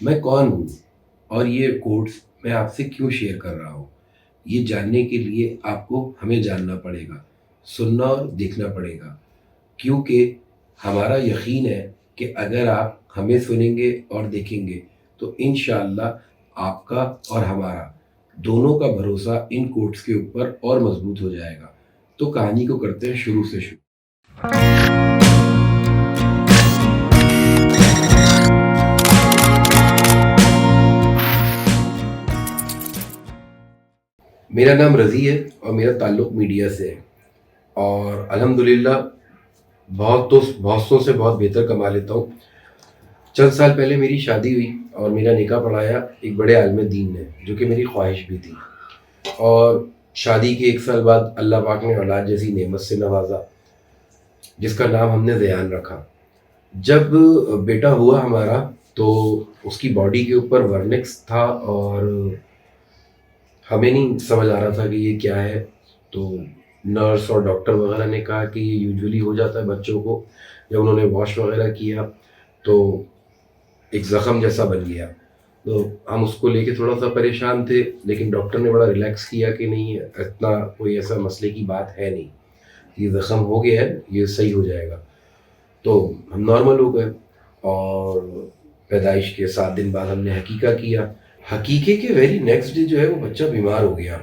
मैं कौन हूँ और ये कोट्स मैं आपसे क्यों शेयर कर रहा हूँ? ये जानने के लिए आपको हमें जानना पड़ेगा, सुनना और देखना पड़ेगा। क्योंकि हमारा यकीन है कि अगर आप हमें सुनेंगे और देखेंगे तो इंशाअल्लाह आपका और हमारा दोनों का भरोसा इन कोट्स के ऊपर और मजबूत हो जाएगा। तो कहानी को करते हैं शुरू से शुरू। मेरा नाम रज़ी है और मेरा ताल्लुक़ मीडिया से है और अल्हम्दुलिल्लाह बहुतों से बहुत बेहतर कमा लेता हूँ। चंद साल पहले मेरी शादी हुई और मेरा निकाह पढ़ाया एक बड़े आलिम दीन ने, जो कि मेरी ख्वाहिश भी थी। और शादी के 1 साल बाद अल्लाह पाक ने औलाद जैसी नेमत से नवाज़ा, जिसका नाम हमने ज़यान रखा। जब बेटा हुआ हमारा तो उसकी बॉडी के ऊपर वर्निक्स था और हमें नहीं समझ आ रहा था कि ये क्या है। तो नर्स और डॉक्टर वगैरह ने कहा कि ये यूजुअली हो जाता है बच्चों को। जब उन्होंने वॉश वगैरह किया तो एक ज़ख़म जैसा बन गया। तो हम उसको लेके थोड़ा-सा परेशान थे, लेकिन डॉक्टर ने बड़ा रिलैक्स किया कि नहीं, इतना कोई ऐसा मसले की बात है नहीं, ये ज़ख़म हो गया है, ये सही हो जाएगा। तो हम नॉर्मल हो गए और पैदाइश के 7 दिन बाद हमने हकीका किया। हकीके के वेरी नेक्स्ट डे जो है वो बच्चा बीमार हो गया।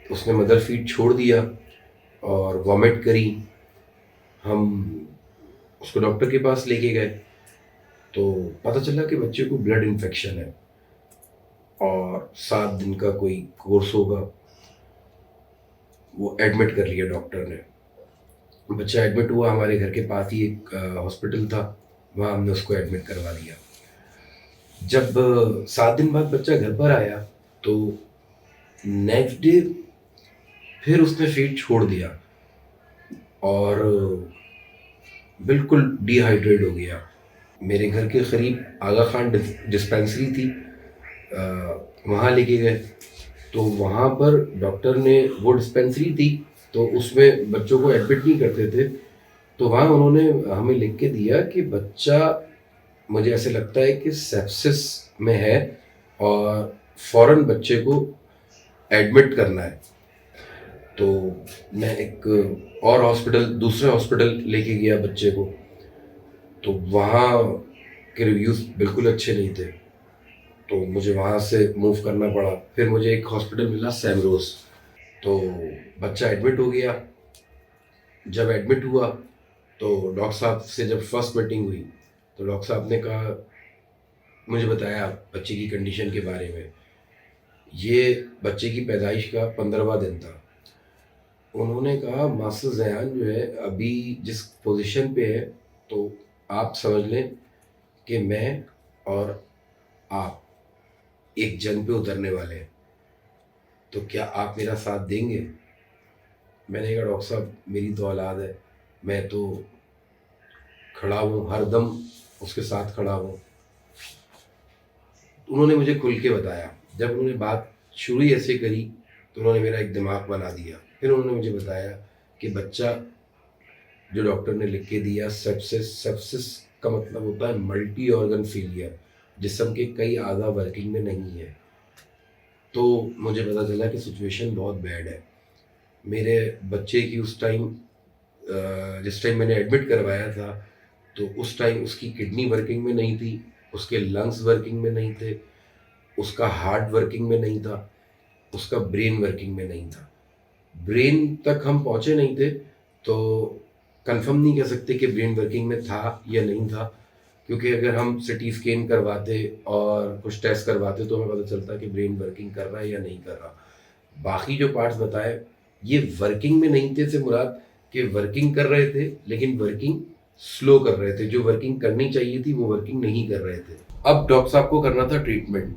उसने मदर फीड छोड़ दिया और वॉमिट करी। हम उसको डॉक्टर के पास लेके गए तो पता चला कि बच्चे को ब्लड इन्फेक्शन है और 7 दिन का कोई कोर्स होगा। वो एडमिट कर लिया डॉक्टर ने। बच्चा एडमिट हुआ, हमारे घर के पास ही एक हॉस्पिटल था, वहाँ हमने उसको एडमिट करवा दिया। जब 7 दिन बाद बच्चा घर पर आया तो नेक्स्ट डे फिर उसने फीड छोड़ दिया और बिल्कुल डिहाइड्रेट हो गया। मेरे घर के करीब आगा खान डिस्पेंसरी थी, वहाँ लेके गए तो वहाँ पर डॉक्टर ने, वो डिस्पेंसरी थी तो उसमें बच्चों को एडमिट नहीं करते थे, तो वहाँ उन्होंने हमें लिख के दिया कि बच्चा, मुझे ऐसे लगता है कि सेप्सिस में है और फ़ौरन बच्चे को एडमिट करना है। तो मैं एक और हॉस्पिटल, दूसरे हॉस्पिटल लेके गया बच्चे को, तो वहाँ के रिव्यूज़ बिल्कुल अच्छे नहीं थे, तो मुझे वहाँ से मूव करना पड़ा। फिर मुझे एक हॉस्पिटल मिला सैमरोज़, तो बच्चा एडमिट हो गया। जब एडमिट हुआ तो डॉक्टर साहब से जब फर्स्ट मीटिंग हुई तो डॉक्टर साहब ने कहा, मुझे बताया बच्चे की कंडीशन के बारे में। ये बच्चे की पैदाइश का 15वां दिन था। उन्होंने कहा मास्टर ज़यान जो है अभी जिस पोजीशन पे है, तो आप समझ लें कि मैं और आप एक जंग पे उतरने वाले हैं, तो क्या आप मेरा साथ देंगे? मैंने कहा डॉक्टर साहब मेरी तो औलाद है, मैं तो खड़ा हूँ, हर दम उसके साथ खड़ा हूँ। उन्होंने मुझे खुल के बताया। जब उन्होंने बात शुरू ही ऐसे करी तो उन्होंने मेरा एक दिमाग बना दिया। फिर उन्होंने मुझे बताया कि बच्चा जो डॉक्टर ने लिख के दिया, सेप्सिस, सेप्सिस का मतलब होता है मल्टी ऑर्गन फेलियर, जिस्म के कई आधा वर्किंग में नहीं है। तो मुझे पता चला कि सिचुएशन बहुत बैड है। मेरे बच्चे की उस टाइम, जिस टाइम मैंने एडमिट करवाया था तो उस टाइम उसकी किडनी वर्किंग में नहीं थी, उसके लंग्स वर्किंग में नहीं थे, उसका हार्ट वर्किंग में नहीं था, उसका ब्रेन वर्किंग में नहीं था। ब्रेन तक हम पहुँचे नहीं थे, तो कंफर्म नहीं कह सकते कि ब्रेन वर्किंग में था या नहीं था, क्योंकि अगर हम सिटी स्कैन करवाते और कुछ टेस्ट करवाते तो हमें पता चलता कि ब्रेन वर्किंग कर रहा है या नहीं कर रहा। बाकी जो पार्ट्स बताए ये वर्किंग में नहीं थे, से मुराद कि वर्किंग कर रहे थे लेकिन वर्किंग स्लो कर रहे थे, जो वर्किंग करनी चाहिए थी वो वर्किंग नहीं कर रहे थे। अब डॉक्टर साहब को करना था ट्रीटमेंट।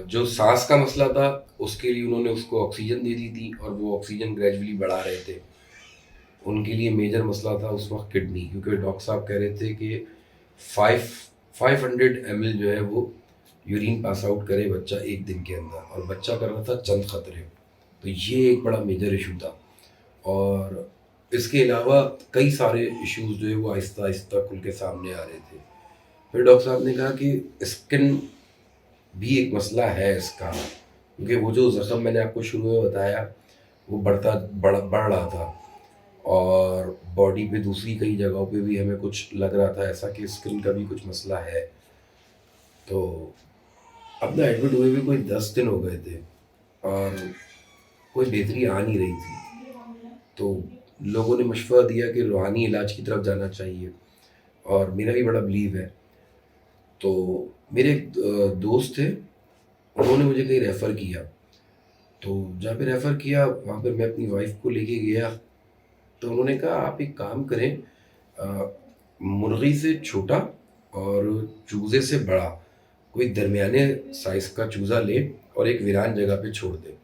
जो सांस का मसला था उसके लिए उन्होंने उसको ऑक्सीजन दे दी थी और वो ऑक्सीजन ग्रेजुअली बढ़ा रहे थे। उनके लिए मेजर मसला था उस वक्त किडनी, क्योंकि डॉक्टर साहब कह रहे थे कि 500 ml जो है वो यूरिन पास आउट करे बच्चा एक दिन के अंदर, और बच्चा कर रहा था चंद खतरे। तो ये एक बड़ा मेजर इशू था। और इसके अलावा कई सारे इश्यूज जो है वो आहिस्ता आहिस्ता खुल के सामने आ रहे थे। फिर डॉक्टर साहब ने कहा कि स्किन भी एक मसला है इसका, क्योंकि वो जो ज़ख्म मैंने आपको शुरू में बताया वो बढ़ रहा था, और बॉडी पे दूसरी कई जगहों पे भी हमें कुछ लग रहा था ऐसा कि स्किन का भी कुछ मसला है। तो अपना एडमिट हुए भी कोई 10 दिन हो गए थे और कोई बेहतरी आ नहीं रही थी। तो लोगों ने मशवरा दिया कि रूहानी इलाज की तरफ जाना चाहिए, और मेरा भी बड़ा बिलीव है। तो मेरे एक दोस्त थे, उन्होंने मुझे कहीं रेफ़र किया। तो जहाँ पे रेफ़र किया वहाँ पे मैं अपनी वाइफ़ को लेके गया। तो उन्होंने कहा आप एक काम करें, मुर्गी से छोटा और चूज़े से बड़ा कोई दरमियाने साइज़ का चूज़ा लें और एक वीरान जगह पे छोड़ दें।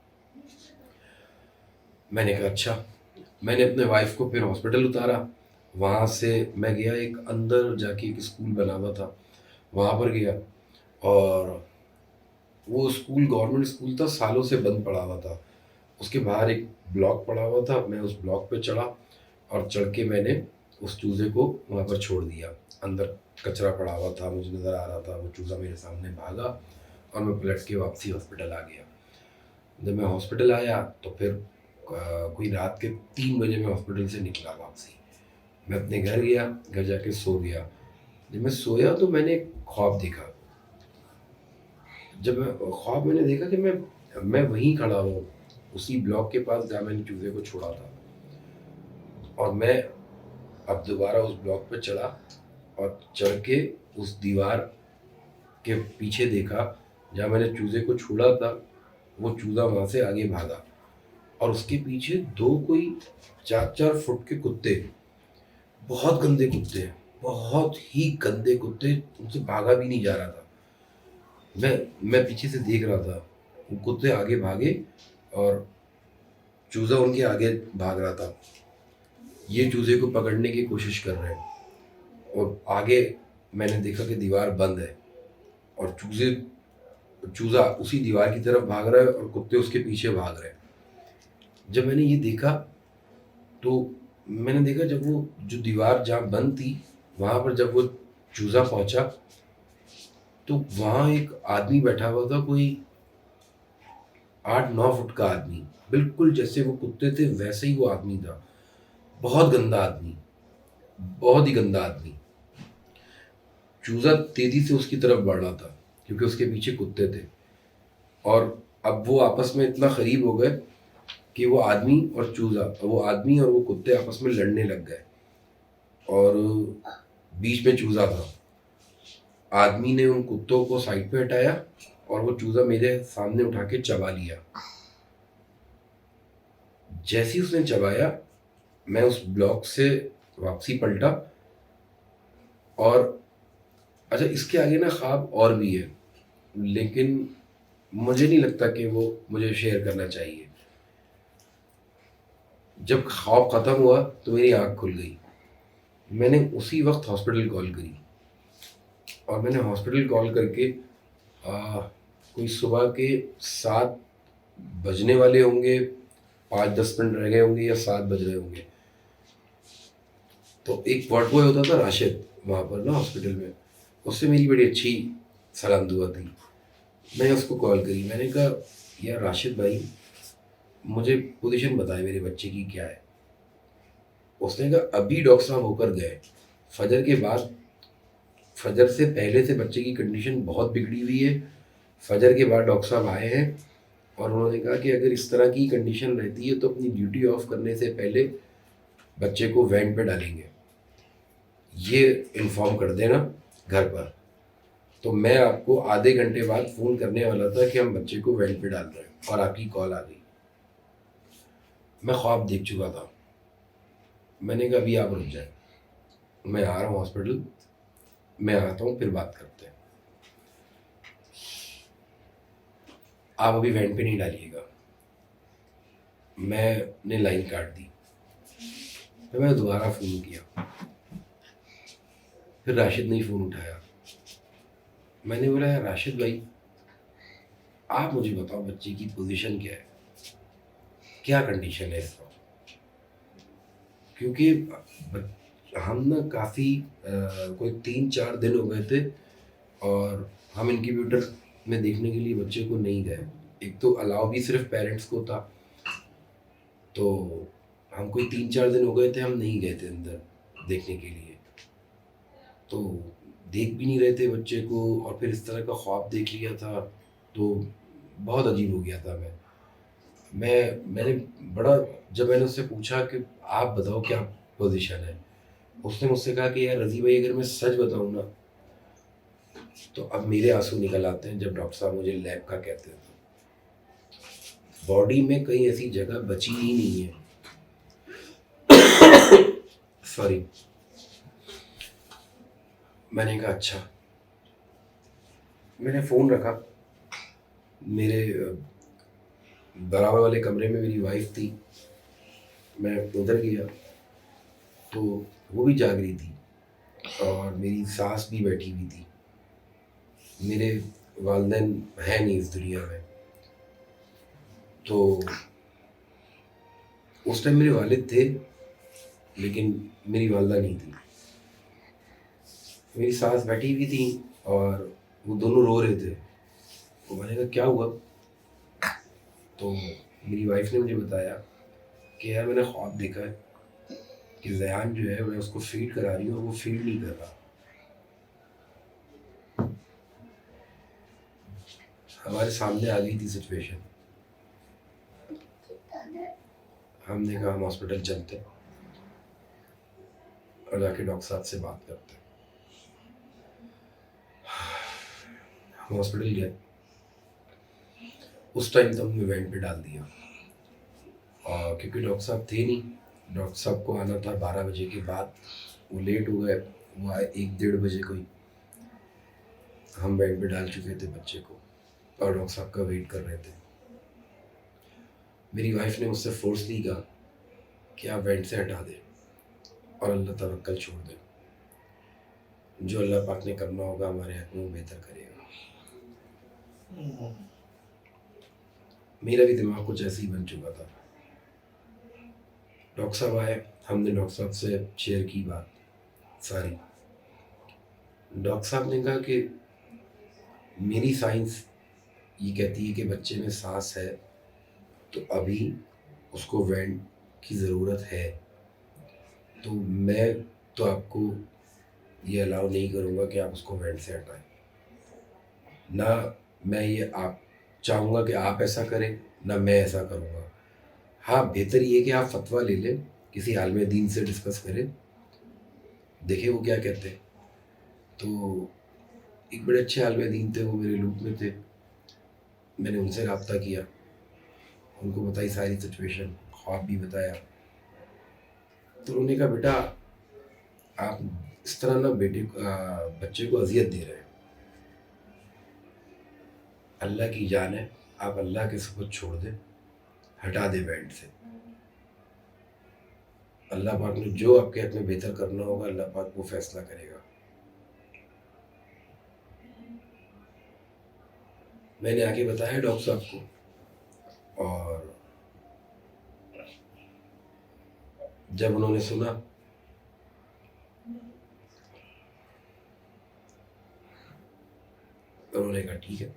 मैंने कहा अच्छा। मैंने अपने वाइफ़ को फिर हॉस्पिटल उतारा। वहाँ से मैं गया, एक अंदर जाके एक स्कूल बना हुआ था, वहाँ पर गया। और वो स्कूल गवर्नमेंट स्कूल था, सालों से बंद पड़ा हुआ था। उसके बाहर एक ब्लॉक पड़ा हुआ था, मैं उस ब्लॉक पे चढ़ा और चढ़ के मैंने उस चूज़े को वहाँ पर छोड़ दिया। अंदर कचरा पड़ा हुआ था, मुझे नज़र आ रहा था, वो चूज़ा मेरे सामने भागा और मैं पलट के वापसी हॉस्पिटल आ गया। जब मैं हॉस्पिटल आया तो फिर कोई रात के 3 बजे मैं हॉस्पिटल से निकला वापसी। मैं अपने घर गया, घर जाके सो गया। जब मैं सोया तो मैंने एक ख्वाब देखा। जब मैं ख्वाब मैंने देखा कि मैं वहीं खड़ा हूँ, उसी ब्लॉक के पास जहाँ मैंने चूज़े को छोड़ा था, और मैं अब दोबारा उस ब्लॉक पे चढ़ा और चढ़ के उस दीवार के पीछे देखा जहाँ मैंने चूज़े को छोड़ा था। वो चूज़ा वहाँ से आगे भागा और उसके पीछे 2 कोई 4-4 फुट के कुत्ते, बहुत गंदे कुत्ते, बहुत ही गंदे कुत्ते, उनसे भागा भी नहीं जा रहा था। मैं पीछे से देख रहा था, वो कुत्ते आगे भागे और चूज़ा उनके आगे भाग रहा था। ये चूज़े को पकड़ने की कोशिश कर रहे हैं, और आगे मैंने देखा कि दीवार बंद है और चूज़ा उसी दीवार की तरफ भाग रहा है और कुत्ते उसके पीछे भाग रहे हैं। जब मैंने ये देखा तो मैंने देखा, जब वो जो दीवार जहाँ बंद थी, वहाँ पर जब वो चूज़ा पहुँचा तो वहाँ एक आदमी बैठा हुआ था, कोई 8-9 फुट का आदमी। बिल्कुल जैसे वो कुत्ते थे वैसे ही वो आदमी था। बहुत गंदा आदमी, बहुत ही गंदा आदमी। चूज़ा तेज़ी से उसकी तरफ बढ़ रहा था क्योंकि उसके पीछे कुत्ते थे, और अब वो आपस में इतना करीब हो गए कि वो आदमी और वो कुत्ते आपस में लड़ने लग गए, और बीच में चूज़ा था। आदमी ने उन कुत्तों को साइड पे हटाया और वो चूज़ा मेरे सामने उठा के चबा लिया। जैसे ही उसने चबाया, मैं उस ब्लॉक से वापसी पलटा। और अच्छा, इसके आगे ना ख्वाब और भी है, लेकिन मुझे नहीं लगता कि वो मुझे शेयर करना चाहिए। जब ख्वाब ख़त्म हुआ तो मेरी आँख खुल गई। मैंने उसी वक्त हॉस्पिटल कॉल करी, और मैंने हॉस्पिटल कॉल करके कोई सुबह के 7 बजने वाले होंगे, 5-10 मिनट रह गए होंगे या 7 बज रहे होंगे। तो एक वार्ड बॉय होता था राशिद वहाँ पर ना हॉस्पिटल में, उससे मेरी बड़ी अच्छी सलाम दुआ थी। मैंने उसको कॉल करी, मैंने कहा यार राशिद भाई, मुझे पोजीशन बताएं मेरे बच्चे की क्या है। उसने कहा अभी डॉक्टर साहब होकर गए, फजर के बाद, फजर से पहले से बच्चे की कंडीशन बहुत बिगड़ी हुई है। फजर के बाद डॉक्टर साहब आए हैं और उन्होंने कहा कि अगर इस तरह की कंडीशन रहती है तो अपनी ड्यूटी ऑफ करने से पहले बच्चे को वैन पे डालेंगे, ये इन्फॉर्म कर देना घर पर। तो मैं आपको आधे घंटे बाद फ़ोन करने वाला था कि हम बच्चे को वैन पे डाल रहे हैं, और आपकी कॉल आ गई। मैं ख्वाब देख चुका था। मैंने कहा अभी आप रुक जाए, मैं आ रहा हूँ हॉस्पिटल, मैं आता हूँ फिर बात करते हैं, आप अभी वैन पे नहीं डालिएगा। मैंने लाइन काट दी। फिर मैंने दोबारा फ़ोन किया, फिर राशिद ने ही फ़ोन उठाया। मैंने बोला यार राशिद भाई, आप मुझे बताओ बच्चे की पोजीशन क्या है, क्या कंडीशन है इसका, क्योंकि हम ना काफ़ी कोई 3-4 दिन हो गए थे और हम इनक्यूबेटर में देखने के लिए बच्चे को नहीं गए। एक तो अलाउ भी सिर्फ़ पेरेंट्स को था, तो हम कोई 3-4 दिन हो गए थे, हम नहीं गए थे अंदर देखने के लिए। तो देख भी नहीं रहे थे बच्चे को और फिर इस तरह का ख्वाब देख लिया था, तो बहुत अजीब हो गया था मैंने बड़ा जब मैंने उससे पूछा कि आप बताओ क्या पोज़ीशन है? उसने मुझसे कहा कि यार रज़ी भाई अगर मैं सच बताऊँ ना, तो अब मेरे आँसू निकल आते हैं जब डॉक्टर साहब मुझे लैब का कहते हैं तो। बॉडी में कहीं ऐसी जगह बची ही नहीं है। सॉरी। मैंने कहा अच्छा। मैंने फ़ोन रखा, मेरे बराबर वाले कमरे में मेरी वाइफ़ थी, मैं उधर गया, तो वो भी जाग रही थी और मेरी सास भी बैठी हुई थी। मेरे वालिदैन हैं नहीं इस दुनिया में। तो उस टाइम मेरे वालिद थे, लेकिन मेरी वालदा नहीं थी। मेरी सास बैठी हुई थी और वो दोनों रो रहे थे। तो मैंने कहा क्या हुआ? तो मेरी वाइफ़ ने मुझे बताया कि यार मैंने ख्वाब देखा है कि ज़यान जो है मैं उसको फ़ीड करा रही हूँ और वो फ़ीड नहीं कर रहा। हमारे सामने आ गई थी सिचुएशन। हमने कहा हम हॉस्पिटल चलते हैं और जाके डॉक्टर साहब से बात करते हैं। हम हॉस्पिटल गए। उस टाइम तो हमने वेंट पे डाल दिया और क्योंकि डॉक्टर साहब थे नहीं, डॉक्टर साहब को आना था 12 बजे के बाद, वो लेट हो गए, वो आए 1-1:30 बजे कोई। हम बेड पे डाल चुके थे बच्चे को और डॉक्टर साहब का वेट कर रहे थे। मेरी वाइफ ने मुझसे फोर्सली कहा कि आप बेड से हटा दें और अल्लाह तवक्कल छोड़ दें। जो अल्लाह पाक ने करना होगा हमारे हक में वो बेहतर करेगा। मेरा भी दिमाग कुछ ऐसे ही बन चुका था। डॉक्टर साहब आए, हमने डॉक्टर साहब से शेयर की बात सारी। डॉक्टर साहब ने कहा कि मेरी साइंस ये कहती है कि बच्चे में सांस है, तो अभी उसको वेंट की ज़रूरत है। तो मैं तो आपको ये अलाउ नहीं करूँगा कि आप उसको वेंट से हटाएं। ना मैं ये आप चाहूँगा कि आप ऐसा करें, ना मैं ऐसा करूँगा। हाँ, बेहतर ये है कि आप फतवा ले लें, किसी आलिम दीन से डिस्कस करें, देखें वो क्या कहते हैं। तो एक बड़े अच्छे आलिम दीन थे, वो मेरे लूप में थे। मैंने उनसे रब्ता किया, उनको बताई सारी सिचुएशन, ख्वाब भी बताया। तो उन्होंने कहा बेटा आप इस तरह ना बच्चे को अजियत दे रहे हैं। अल्लाह की जान है, आप अल्लाह के सुपुर्द छोड़ दें, हटा दें बेड से। अल्लाह पाक ने जो आपके हक में बेहतर करना होगा, अल्लाह पाक वो फैसला करेगा। मैंने आके बताया डॉक्टर साहब को और जब उन्होंने सुना तो उन्होंने कहा ठीक है,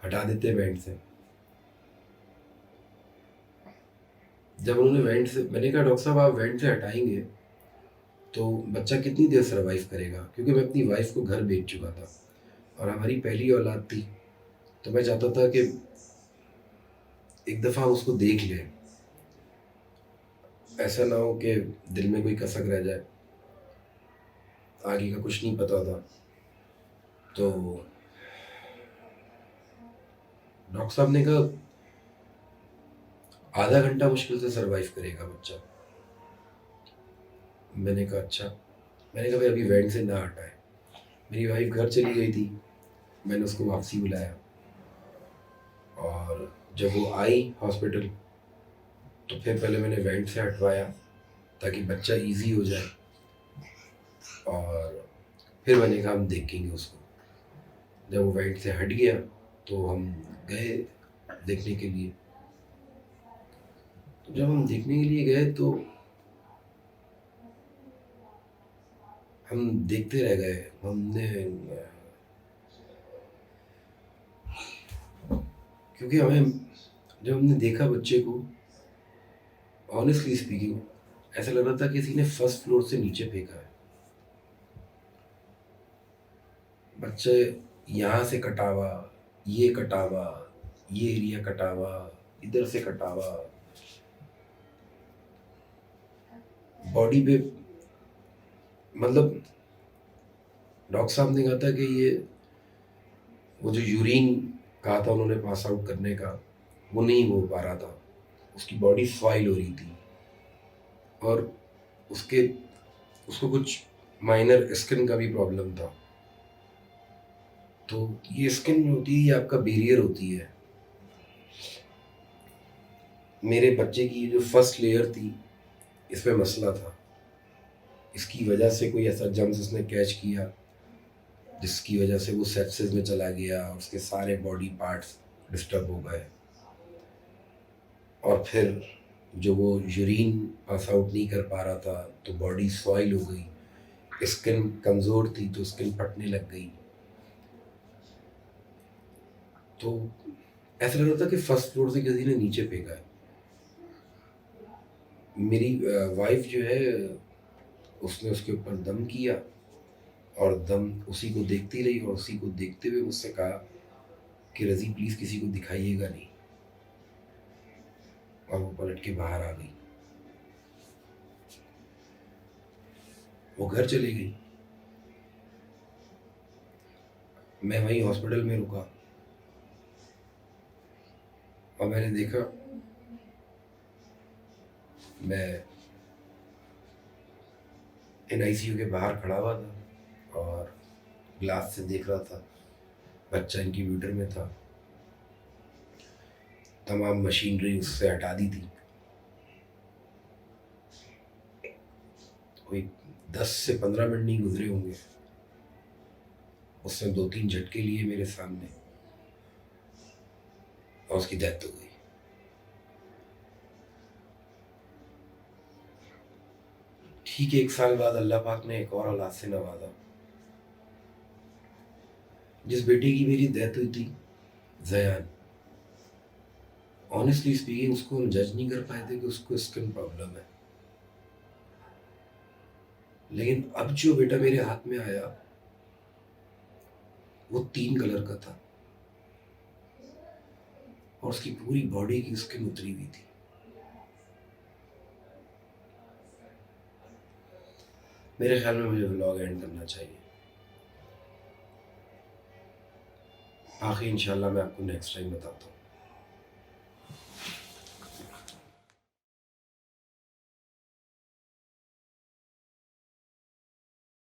हटा देते हैं बेड से। जब उन्होंने वेंट से, मैंने कहा डॉक्टर साहब आप वेंट से हटाएंगे तो बच्चा कितनी देर सर्वाइव करेगा, क्योंकि मैं अपनी वाइफ को घर भेज चुका था और हमारी पहली औलाद थी। तो मैं चाहता था कि एक दफ़ा हम उसको देख लें, ऐसा ना हो कि दिल में कोई कसक रह जाए। आगे का कुछ नहीं पता था। तो डॉक्टर साहब ने कहा आधा घंटा मुश्किल से सर्वाइव करेगा बच्चा। मैंने कहा अच्छा। मैंने कहा भाई अभी वैन से ना हटाए। मेरी वाइफ घर चली गई थी, मैंने उसको वापसी बुलाया और जब वो आई हॉस्पिटल तो फिर पहले मैंने वैन से हटवाया ताकि बच्चा इजी हो जाए और फिर मैंने कहा हम देखेंगे उसको। जब वो वैन से हट गया तो हम गए देखने के लिए। तो जब हम देखने के लिए गए तो हम देखते रह गए। हमने क्योंकि हमें जब हमने देखा बच्चे को, ऑनेस्टली स्पीकिंग, ऐसा लग रहा था किसी ने फर्स्ट फ्लोर से नीचे फेंका है। बच्चे यहाँ से कटा हुआ, ये कटा हुआ, ये एरिया कटा हुआ, इधर से कटा हुआ, बॉडी पे, मतलब डॉक्टर साहब ने कहा था कि ये वो जो यूरिन कहा था उन्होंने पास आउट करने का, वो नहीं हो पा रहा था। उसकी बॉडी स्वाइल हो रही थी और उसके उसको कुछ माइनर स्किन का भी प्रॉब्लम था। तो ये स्किन होती है, ये आपका बैरियर होती है। मेरे बच्चे की जो फर्स्ट लेयर थी, इसमें मसला था। इसकी वजह से कोई ऐसा जम्स उसने कैच किया जिसकी वजह से वो सेप्सिस में चला गया, उसके सारे बॉडी पार्ट्स डिस्टर्ब हो गए। और फिर जो वो यूरिन पास आउट नहीं कर पा रहा था तो बॉडी सॉइल हो गई, स्किन कमज़ोर थी तो स्किन फटने लग गई। तो ऐसा लग रहा था कि फर्स्ट फ्लोर से किसी ने नीचे फेंका है। मेरी वाइफ जो है, उसने उसके ऊपर दम किया और दम उसी को देखती रही और उसी को देखते हुए मुझसे कहा कि रज़ी प्लीज़ किसी को दिखाइएगा नहीं, और वो पलट के बाहर आ गई। वो घर चली गई। मैं वहीं हॉस्पिटल में रुका और मैंने देखा, मैं NICU के बाहर खड़ा हुआ था और ग्लास से देख रहा था। बच्चा इंक्यूबेटर में था, तमाम मशीनरी उससे हटा दी थी। कोई 10 से 15 मिनट नहीं गुजरे होंगे, उसने 2-3 झटके लिए मेरे सामने और उसकी डेथ हो गई। ठीक है, 1 साल बाद अल्लाह पाक ने एक और औलाद से नवाजा। जिस बेटी की मेरी डेथ हुई थी, जयान, ऑनेस्टली स्पीकिंग उसको हम जज नहीं कर पाए थे कि उसको स्किन प्रॉब्लम है। लेकिन अब जो बेटा मेरे हाथ में आया वो 3 कलर का था और उसकी पूरी बॉडी की स्किन उतरी हुई थी। मेरे ख्याल में मुझे व्लॉग एंड करना चाहिए। बाकी इंशाल्लाह मैं आपको नेक्स्ट टाइम बताता हूँ।